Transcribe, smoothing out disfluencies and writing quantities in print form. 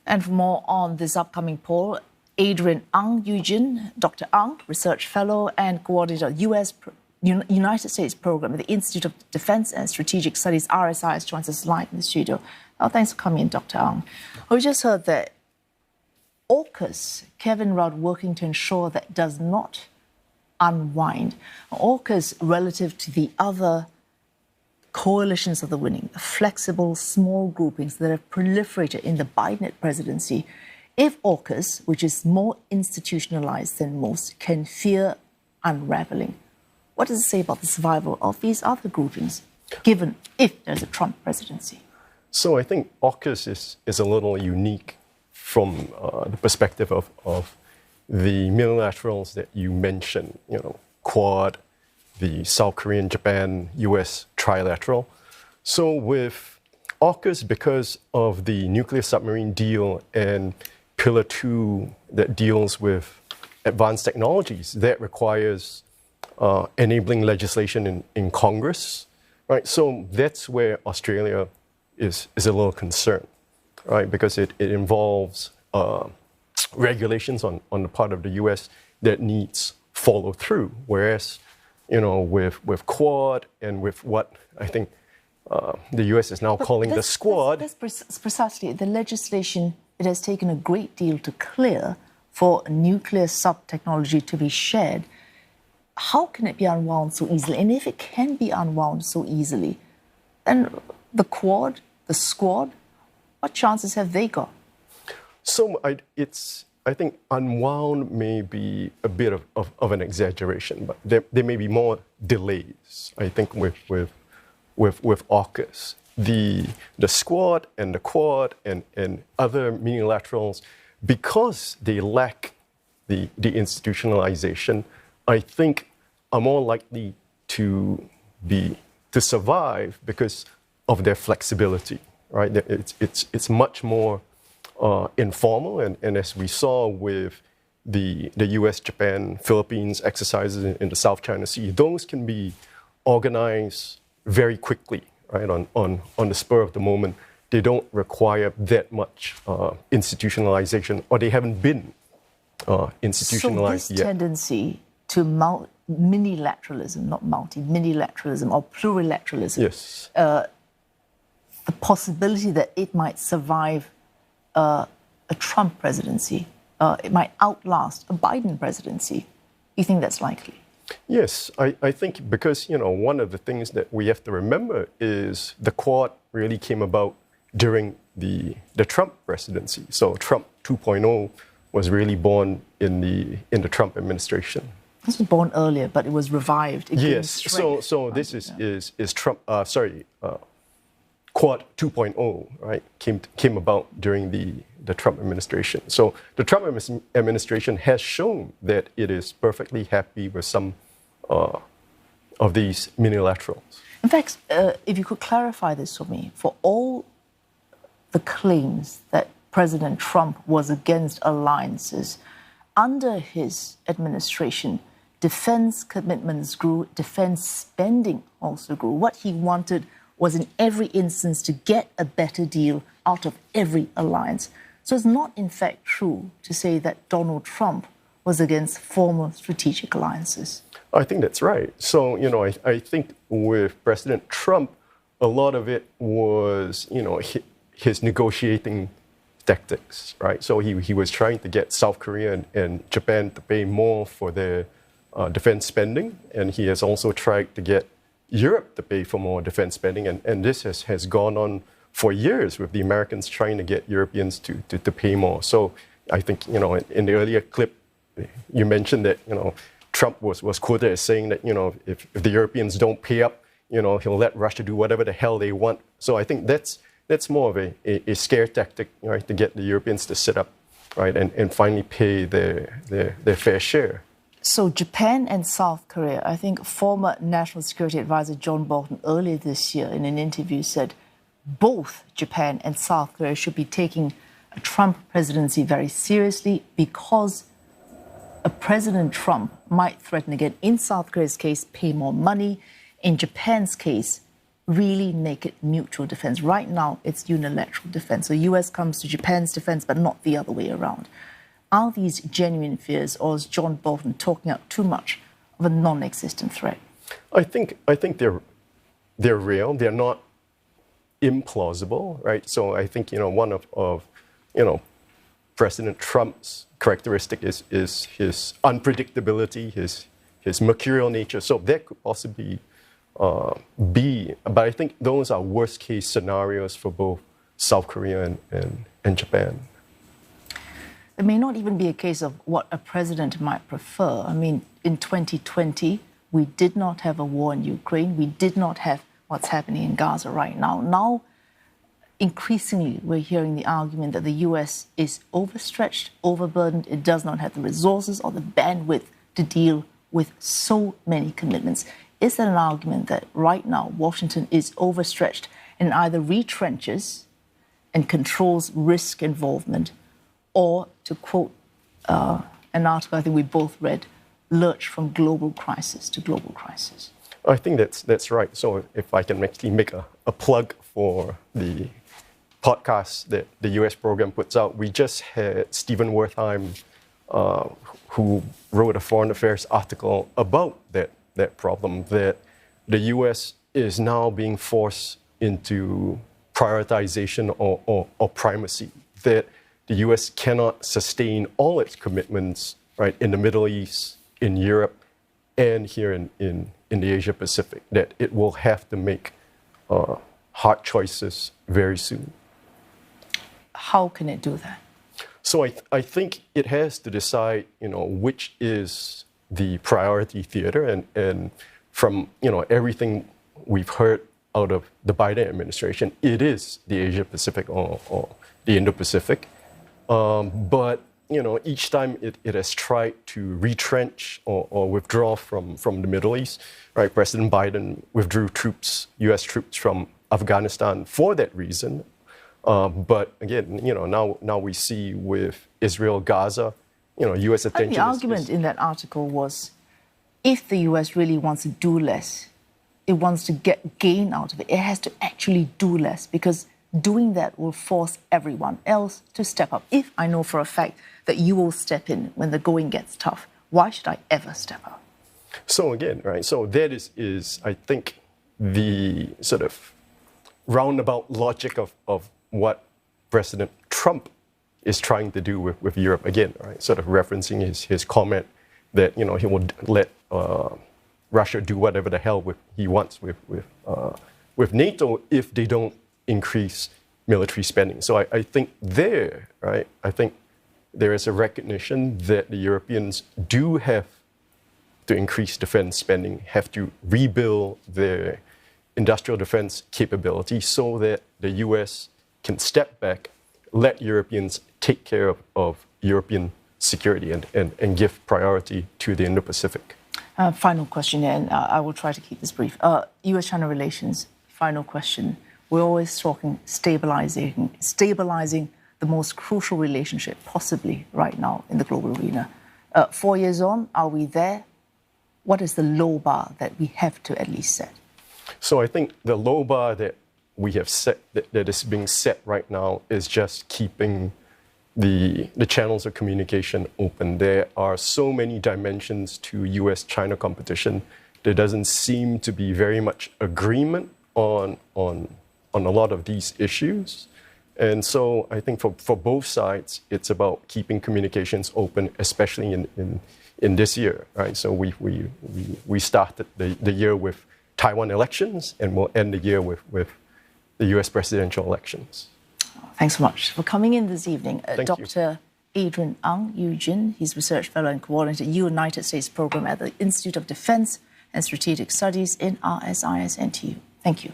And for more on this upcoming poll, Adrian Ang, Dr. Ang, Research Fellow and Coordinator of United States Program at the Institute of Defense and Strategic Studies, RSI, joins us live in the studio. Thanks for coming in, Dr. Ang. We just heard that AUKUS, Kevin Rudd working to ensure that does not unwind. AUKUS, relative to the other coalitions of the winning, flexible, small groupings that have proliferated in the Biden presidency. If AUKUS, which is more institutionalized than most, can fear unraveling, what does it say about the survival of these other groupings, given if there's a Trump presidency? So I think AUKUS is a little unique from the perspective of the multilaterals that you mentioned, Quad, the South Korean, Japan, US trilateral. So with AUKUS, because of the nuclear submarine deal and Pillar 2 that deals with advanced technologies, that requires enabling legislation in Congress, right? So that's where Australia is a little concerned, right? Because it involves regulations on the part of the US that needs follow through, whereas with Quad and with what I think the US is now calling the Squad. That's precisely the legislation. It has taken a great deal to clear for nuclear sub-technology to be shared. How can it be unwound so easily? And if it can be unwound so easily, then the Quad, the Squad, what chances have they got? So I think unwound may be a bit of an exaggeration, but there may be more delays, I think, with AUKUS. The Squad and the Quad and other multilaterals, because they lack the institutionalization, I think are more likely to survive because of their flexibility, right? It's much more informal, and as we saw with the US, Japan, Philippines exercises in the South China Sea, those can be organized very quickly, right? On the spur of the moment. They don't require that much institutionalization, or they haven't been institutionalized yet. So this tendency to minilateralism, not minilateralism or plurilateralism, yes, the possibility that it might survive a Trump presidency, it might outlast a Biden presidency. You think that's likely? Yes, I think because, one of the things that we have to remember is the Quad really came about during the Trump presidency. So Trump 2.0 was really born in the Trump administration. This was born earlier, but it was revived. Yes, so this is Trump, Quad 2.0, right, came about during the Trump administration. So the Trump administration has shown that it is perfectly happy with some of these multilaterals. In fact, if you could clarify this for me, for all the claims that President Trump was against alliances, under his administration, defense commitments grew, defense spending also grew. What he wanted was in every instance to get a better deal out of every alliance. So it's not in fact true to say that Donald Trump was against former strategic alliances. I think that's right. So, I think with President Trump, a lot of it was, his negotiating tactics, right? So he was trying to get South Korea and Japan to pay more for their defense spending, and he has also tried to get Europe to pay for more defense spending, and this has gone on for years with the Americans trying to get Europeans to pay more. So I think, in the earlier clip, you mentioned that, Trump was quoted as saying that, if the Europeans don't pay up, he'll let Russia do whatever the hell they want. So I think that's more of a scare tactic, right, to get the Europeans to sit up, right, and finally pay their fair share. So Japan and South Korea, I think former National Security Advisor John Bolton earlier this year in an interview said both Japan and South Korea should be taking a Trump presidency very seriously because a President Trump might threaten again, in South Korea's case, pay more money. In Japan's case, really make it mutual defense? Right now, it's unilateral defense. So the US comes to Japan's defense, but not the other way around. Are these genuine fears, or is John Bolton talking out too much of a non-existent threat? I think they're real. They're not implausible, right? So I think, one of President Trump's characteristic is his unpredictability, his mercurial nature. So that could possibly be, but I think those are worst case scenarios for both South Korea and Japan. It may not even be a case of what a president might prefer. I mean, in 2020, we did not have a war in Ukraine. We did not have what's happening in Gaza right now. Now, increasingly, we're hearing the argument that the US is overstretched, overburdened. It does not have the resources or the bandwidth to deal with so many commitments. Is there an argument that right now Washington is overstretched and either retrenches and controls risk involvement, or, to quote an article I think we both read, lurch from global crisis to global crisis? I think that's right. So if I can actually make a plug for the podcast that the US program puts out, we just had Stephen Wertheim, who wrote a foreign affairs article about that problem, that the US is now being forced into prioritization or primacy, that the US cannot sustain all its commitments, right, in the Middle East, in Europe, and here in the Asia Pacific, that it will have to make hard choices very soon. How can it do that? So I think it has to decide, which is the priority theater, and from everything we've heard out of the Biden administration, it is the Asia Pacific or the Indo-Pacific. But each time it has tried to retrench or withdraw from the Middle East, right? President Biden withdrew U.S. troops from Afghanistan for that reason. But again, now we see with Israel, Gaza, U.S. attention. The argument in that article was, if the U.S. really wants to do less, it wants to get gain out of it, it has to actually do less, because doing that will force everyone else to step up. If I know for a fact that you will step in when the going gets tough, why should I ever step up? So again, right, so that is I think, the sort of roundabout logic of what President Trump is trying to do with Europe, again, right, sort of referencing his comment that, he will let Russia do whatever the hell he wants with NATO if they don't increase military spending. So I think I think there is a recognition that the Europeans do have to increase defense spending, have to rebuild their industrial defense capability so that the US can step back, let Europeans take care of European security and give priority to the Indo-Pacific. Final question, and I will try to keep this brief. US-China relations, final question. We're always talking stabilizing the most crucial relationship possibly right now in the global arena. 4 years on, are we there? What is the low bar that we have to at least set? So I think the low bar that we have set, that is being set right now, is just keeping the channels of communication open. There are so many dimensions to US-China competition. There doesn't seem to be very much agreement on a lot of these issues. And so I think for both sides, it's about keeping communications open, especially in this year, right? So we started the year with Taiwan elections, and we'll end the year with the US presidential elections. Thanks so much for coming in this evening. Dr. Adrian Ang, Eugene, he's Research Fellow and Coordinator, United States Program at the Institute of Defense and Strategic Studies in RSIS NTU. Thank you.